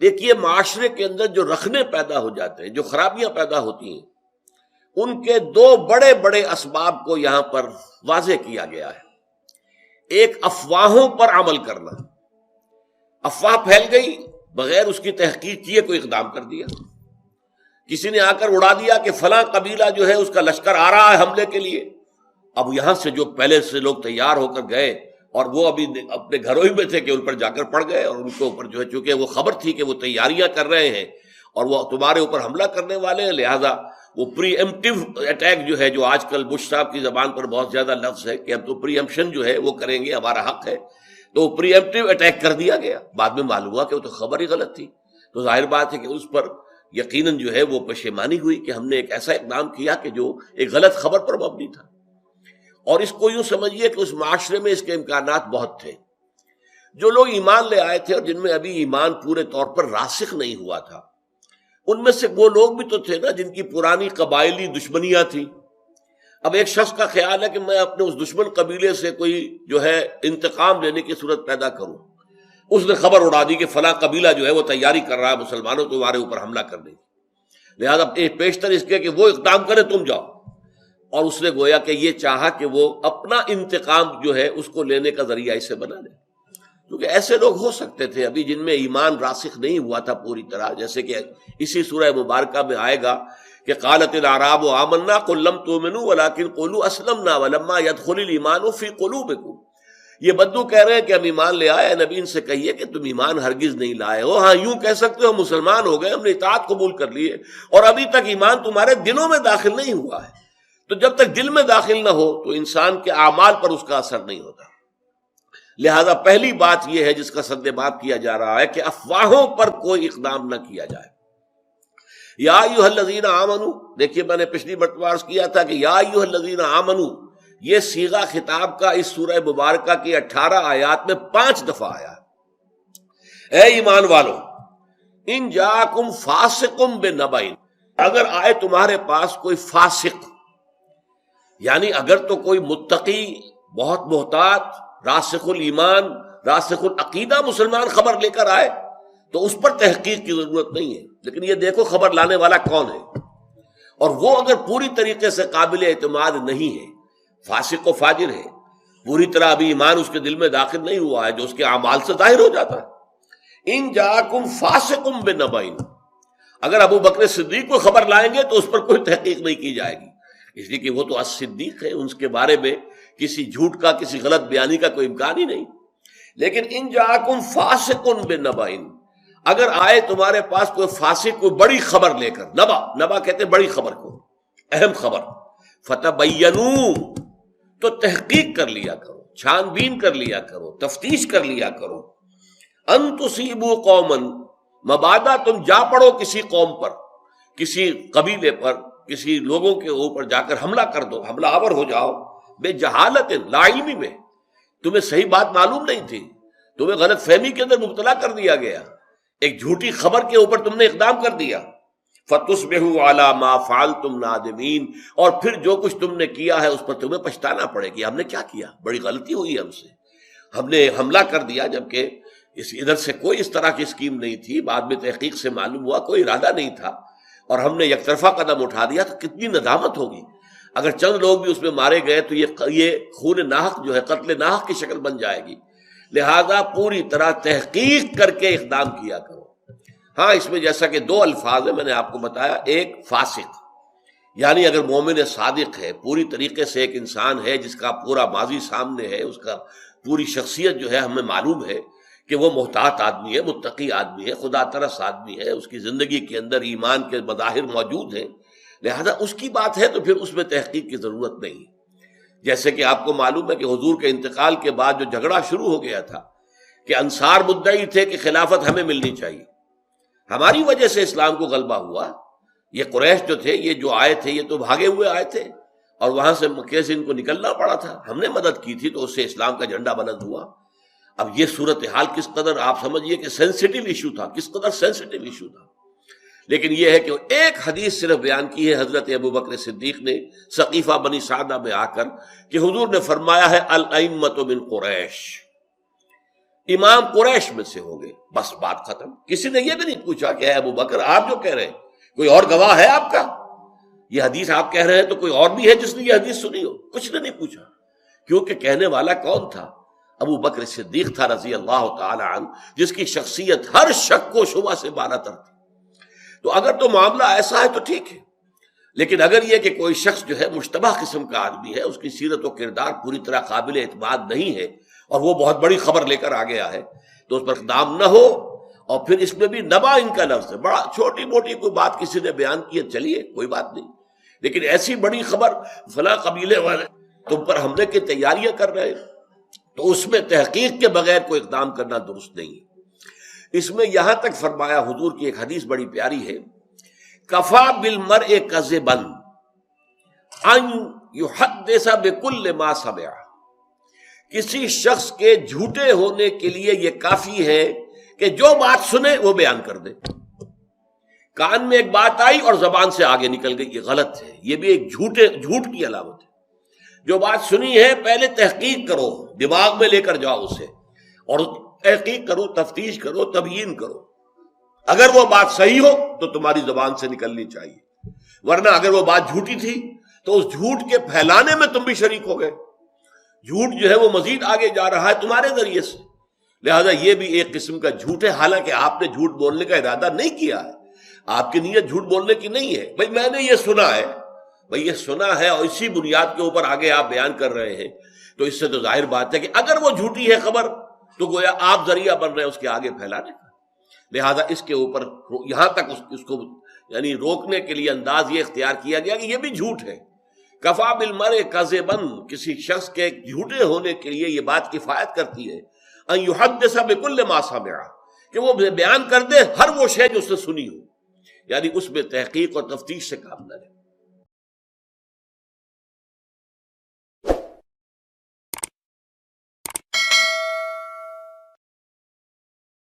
دیکھیے معاشرے کے اندر جو رخنے پیدا ہو جاتے ہیں، جو خرابیاں پیدا ہوتی ہیں، ان کے دو بڑے بڑے اسباب کو یہاں پر واضح کیا گیا ہے۔ ایک افواہوں پر عمل کرنا، افواہ پھیل گئی، بغیر اس کی تحقیق کیے کوئی اقدام کر دیا، کسی نے آ کر اڑا دیا کہ فلاں قبیلہ جو ہے اس کا لشکر آ رہا ہے حملے کے لیے۔ اب یہاں سے جو پہلے سے لوگ تیار ہو کر گئے اور وہ ابھی اپنے گھروں ہی میں تھے کہ ان پر جا کر پڑ گئے، اور ان کے اوپر جو ہے چونکہ وہ خبر تھی کہ وہ تیاریاں کر رہے ہیں اور وہ تمہارے اوپر حملہ کرنے والے ہیں، لہذا وہ پری ایمپٹیو اٹیک جو ہے، جو آج کل بش صاحب کی زبان پر بہت زیادہ لفظ ہے کہ ہم تو پری ایمپشن جو ہے وہ کریں گے، ہمارا حق ہے، تو وہ پری ایمپٹیو اٹیک کر دیا گیا۔ بعد میں معلوم ہوا کہ وہ تو خبر ہی غلط تھی، تو ظاہر بات ہے کہ اس پر یقیناً جو ہے وہ پشیمانی ہوئی کہ ہم نے ایک ایسا اقدام کیا کہ جو ایک غلط خبر پر مبنی تھا۔ اور اس کو یوں سمجھیے کہ اس معاشرے میں اس کے امکانات بہت تھے۔ جو لوگ ایمان لے آئے تھے اور جن میں ابھی ایمان پورے طور پر راسخ نہیں ہوا تھا، ان میں سے وہ لوگ بھی تو تھے نا جن کی پرانی قبائلی دشمنیاں تھیں۔ اب ایک شخص کا خیال ہے کہ میں اپنے اس دشمن قبیلے سے کوئی جو ہے انتقام لینے کی صورت پیدا کروں، اس نے خبر اڑا دی کہ فلاں قبیلہ جو ہے وہ تیاری کر رہا ہے مسلمانوں تمہارے اوپر حملہ کرنے کی، لہذا پیشتر اس کے کہ وہ اقدام کرے، تم جاؤ۔ اور اس نے گویا کہ یہ چاہا کہ وہ اپنا انتقام جو ہے اس کو لینے کا ذریعہ اسے بنا لے، کیونکہ ایسے لوگ ہو سکتے تھے ابھی جن میں ایمان راسخ نہیں ہوا تھا پوری طرح، جیسے کہ اسی سورہ مبارکہ میں آئے گا کہ قالت الاعراب آمنا قل لم تؤمنوا ولکن قولوا اسلمنا ولما يدخل الايمان في قلوبكم۔ یہ بدو کہہ رہے ہیں کہ ہم ایمان لے آئے، نبی ان سے کہیے کہ تم ایمان ہرگز نہیں لائے ہو، ہاں یوں کہہ سکتے ہو مسلمان ہو گئے، ہم نے اطاعت قبول کر لیے، اور ابھی تک ایمان تمہارے دلوں میں داخل نہیں ہوا ہے۔ تو جب تک دل میں داخل نہ ہو تو انسان کے اعمال پر اس کا اثر نہیں ہوتا۔ لہذا پہلی بات یہ ہے جس کا سد باب کیا جا رہا ہے کہ افواہوں پر کوئی اقدام نہ کیا جائے۔ یا ایھا الذین آمنوا، دیکھیے میں نے پچھلی مرتبہ عرض کیا تھا کہ یا ایھا الذین آمنوا یہ صیغہ خطاب کا اس سورہ مبارکہ کی 18 آیات میں 5 دفعہ آیا ہے۔ اے ایمان والو، ان جاءکم فاسق بنبأ، اگر آئے تمہارے پاس کوئی فاسق، یعنی اگر تو کوئی متقی، بہت محتاط، راسخ الایمان، راسخ العقیدہ مسلمان خبر لے کر آئے تو اس پر تحقیق کی ضرورت نہیں ہے، لیکن یہ دیکھو خبر لانے والا کون ہے، اور وہ اگر پوری طریقے سے قابل اعتماد نہیں ہے، فاسق و فاجر ہے، پوری طرح ابھی ایمان اس کے دل میں داخل نہیں ہوا ہے جو اس کے اعمال سے ظاہر ہو جاتا ہے۔ ان جاءکم فاسق بنبأ، اگر ابو بکر صدیق کو خبر لائیں گے تو اس پر کوئی تحقیق نہیں کی جائے گی، اس لیے کہ وہ تو الصدیق ہے، اس کے بارے میں کسی جھوٹ کا، کسی غلط بیانی کا کوئی امکان ہی نہیں۔ لیکن ان جاءکم فاسق بنبأ، اگر آئے تمہارے پاس کوئی فاسق، کوئی بڑی خبر لے کر، نبا کہتے ہیں بڑی خبر کو، اہم خبر، فتبینوا، تو تحقیق کر لیا کرو، چھان بین کر لیا کرو، تفتیش کر لیا کرو، ان تصیبوا قوما، مبادا تم جا پڑو کسی قوم پر، کسی قبیلے پر، کسی لوگوں کے اوپر جا کر حملہ کر دو، حملہ آور ہو جاؤ، بے جہالت، لا علمی میں، تمہیں صحیح بات معلوم نہیں تھی، تمہیں غلط فہمی کے اندر مبتلا کر دیا گیا، ایک جھوٹی خبر کے اوپر تم نے اقدام کر دیا، فتصبحوا علی ما فعلتم نادمین، اور پھر جو کچھ تم نے کیا ہے اس پر تمہیں پچھتانا پڑے گی، ہم نے کیا کیا، بڑی غلطی ہوئی ہم سے، ہم نے حملہ کر دیا جبکہ ادھر سے کوئی اس طرح کی اسکیم نہیں تھی، بعد میں تحقیق سے معلوم ہوا کوئی ارادہ نہیں تھا، اور ہم نے یک طرفہ قدم اٹھا دیا، تو کتنی ندامت ہوگی۔ اگر چند لوگ بھی اس میں مارے گئے تو یہ خون ناحق جو ہے، قتل ناحق کی شکل بن جائے گی، لہذا پوری طرح تحقیق کر کے اقدام کیا کرو۔ ہاں اس میں جیسا کہ 2 الفاظ ہیں، میں نے آپ کو بتایا، ایک فاسق، یعنی اگر مومن صادق ہے، پوری طریقے سے ایک انسان ہے جس کا پورا ماضی سامنے ہے، اس کا پوری شخصیت جو ہے ہمیں معلوم ہے کہ وہ محتاط آدمی ہے، متقی آدمی ہے، خدا ترس آدمی ہے، اس کی زندگی کے اندر ایمان کے مظاہر موجود ہیں، لہذا اس کی بات ہے تو پھر اس میں تحقیق کی ضرورت نہیں۔ جیسے کہ آپ کو معلوم ہے کہ حضور کے انتقال کے بعد جو جھگڑا شروع ہو گیا تھا کہ انصار مدعی تھے کہ خلافت ہمیں ملنی چاہیے، ہماری وجہ سے اسلام کو غلبہ ہوا، یہ قریش جو تھے، یہ جو آئے تھے، یہ تو بھاگے ہوئے آئے تھے اور وہاں سے مکے سے ان کو نکلنا پڑا تھا، ہم نے مدد کی تھی تو اس سے اسلام کا جھنڈا بلند ہوا۔ اب یہ صورتحال کس قدر آپ سمجھیے کہ سینسٹیو ایشو تھا، کس قدر سینسٹیو ایشو تھا، لیکن یہ ہے کہ ایک حدیث صرف بیان کی ہے حضرت ابو بکر صدیق نے ثقیفہ بنی سعدہ میں آ کر کہ حضور نے فرمایا ہے الائمۃ من قریش، امام قریش میں سے ہوں گے، بس بات ختم۔ کسی نے یہ بھی نہیں پوچھا کہ اے ابو بکر آپ جو کہہ رہے ہیں کوئی اور گواہ ہے آپ کا، یہ حدیث آپ کہہ رہے ہیں تو کوئی اور بھی ہے جس نے یہ حدیث سنی ہو؟ کچھ نے نہیں پوچھا، کیونکہ کہنے والا کون تھا؟ ابو بکر صدیق تھا رضی اللہ تعالی عنہ، جس کی شخصیت ہر شک و شبہ سے بالا تر تھی۔ تو اگر تو معاملہ ایسا ہے تو ٹھیک ہے، لیکن اگر یہ کہ کوئی شخص جو ہے مشتبہ قسم کا آدمی ہے، اس کی سیرت و کردار پوری طرح قابل اعتماد نہیں ہے، اور وہ بہت بڑی خبر لے کر آ گیا ہے، تو اس پر اقدام نہ ہو۔ اور پھر اس میں بھی نبا ان کا لفظ ہے، بڑا چھوٹی موٹی کوئی بات کسی نے بیان کی ہے، چلیے کوئی بات نہیں، لیکن ایسی بڑی خبر فلاں قبیلے والے تم پر حملے کی تیاریاں کر رہے ہیں، تو اس میں تحقیق کے بغیر کوئی اقدام کرنا درست نہیں ہے۔ اس میں یہاں تک فرمایا، حضور کی ایک حدیث بڑی پیاری ہے، کفا بالمرء کذبا ان یحدث بکل ما سمع، کسی شخص کے جھوٹے ہونے کے لیے یہ کافی ہے کہ جو بات سنے وہ بیان کر دے۔ کان میں ایک بات آئی اور زبان سے آگے نکل گئی، یہ غلط ہے، یہ بھی ایک جھوٹ کی علامت ہے۔ جو بات سنی ہے پہلے تحقیق کرو، دماغ میں لے کر جاؤ اسے، اور تحقیق کرو، تفتیش کرو، تبیین کرو۔ اگر وہ بات صحیح ہو تو تمہاری زبان سے نکلنی چاہیے، ورنہ اگر وہ بات جھوٹی تھی تو اس جھوٹ کے پھیلانے میں تم بھی شریک ہو گئے۔ جھوٹ جو ہے وہ مزید آگے جا رہا ہے تمہارے ذریعے سے، لہذا یہ بھی ایک قسم کا جھوٹ ہے، حالانکہ آپ نے جھوٹ بولنے کا ارادہ نہیں کیا ہے، آپ کی نیت جھوٹ بولنے کی نہیں ہے۔ بھئی میں نے یہ سنا ہے، بھئی یہ سنا ہے، اور اسی بنیاد کے اوپر آگے آپ بیان کر رہے ہیں، تو اس سے تو ظاہر بات ہے کہ اگر وہ جھوٹی ہے خبر تو گویا آپ ذریعہ بن رہے ہیں اس کے آگے پھیلانے کا۔ لہذا اس کے اوپر یہاں تک اس کو یعنی روکنے کے لیے انداز یہ اختیار کیا گیا کہ یہ بھی جھوٹ ہے۔ کفا بالمرء کذبا، کسی شخص کے جھوٹے ہونے کے لیے یہ بات کفایت کرتی ہے، ان یحدث بکل ما سمع، کہ وہ بیان کر دے ہر وہ شے جو اس نے سنی ہو، یعنی اس میں تحقیق اور تفتیش سے کام نہ لے۔